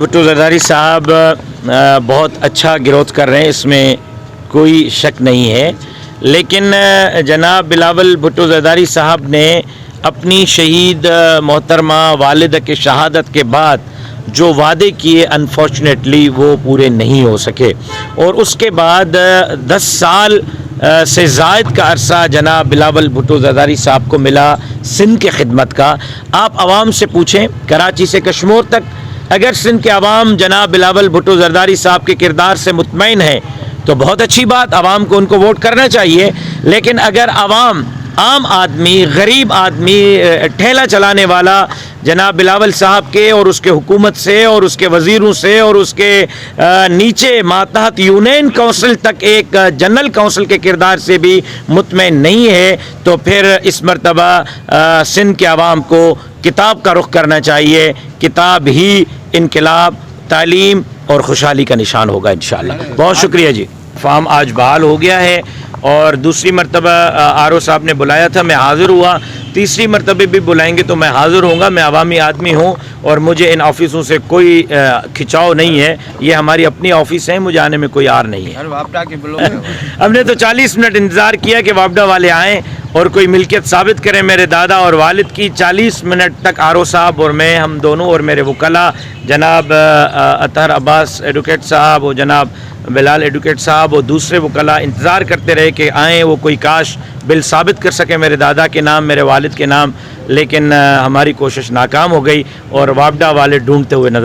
بھٹو زرداری صاحب بہت اچھا گروتھ کر رہے ہیں، اس میں کوئی شک نہیں ہے، لیکن جناب بلاول بھٹو زرداری صاحب نے اپنی شہید محترمہ والدہ کے شہادت کے بعد جو وعدے کیے انفارچونیٹلی وہ پورے نہیں ہو سکے، اور اس کے بعد 10 سال سے زائد کا عرصہ جناب بلاول بھٹو زرداری صاحب کو ملا سندھ کے خدمت کا۔ آپ عوام سے پوچھیں، کراچی سے کشمور تک، اگر سندھ کے عوام جناب بلاول بھٹو زرداری صاحب کے کردار سے مطمئن ہے تو بہت اچھی بات، عوام کو ان کو ووٹ کرنا چاہیے، لیکن اگر عوام عام آدمی، غریب آدمی، ٹھیلا چلانے والا جناب بلاول صاحب کے اور اس کے حکومت سے اور اس کے وزیروں سے اور اس کے نیچے ماتحت یونین کونسل تک ایک جنرل کونسل کے کردار سے بھی مطمئن نہیں ہے، تو پھر اس مرتبہ سندھ کے عوام کو کتاب کا رخ کرنا چاہیے۔ کتاب ہی انقلاب، تعلیم اور خوشحالی کا نشان ہوگا انشاءاللہ۔ بہت شکریہ جی۔ فارم آج بحال ہو گیا ہے اور دوسری مرتبہ آر او صاحب نے بلایا تھا، میں حاضر ہوا، تیسری مرتبہ بھی بلائیں گے تو میں حاضر ہوں گا۔ میں عوامی آدمی ہوں اور مجھے ان آفسوں سے کوئی کھچاؤ نہیں ہے، یہ ہماری اپنی آفس ہیں، مجھے آنے میں کوئی آر نہیں ہے۔ ہم نے تو 40 منٹ انتظار کیا کہ وابڈا والے آئیں اور کوئی ملکیت ثابت کریں میرے دادا اور والد کی۔ 40 منٹ تک آر او صاحب اور میں، ہم دونوں اور میرے وکلاء جناب اطہر عباس ایڈوکیٹ صاحب اور جناب بلال ایڈوکیٹ صاحب اور دوسرے وکلاء انتظار کرتے رہے کہ آئیں، وہ کوئی کاش بل ثابت کر سکے میرے دادا کے نام، میرے والد کے نام، لیکن ہماری کوشش ناکام ہو گئی اور وابڈا والے ڈھونڈتے ہوئے نظر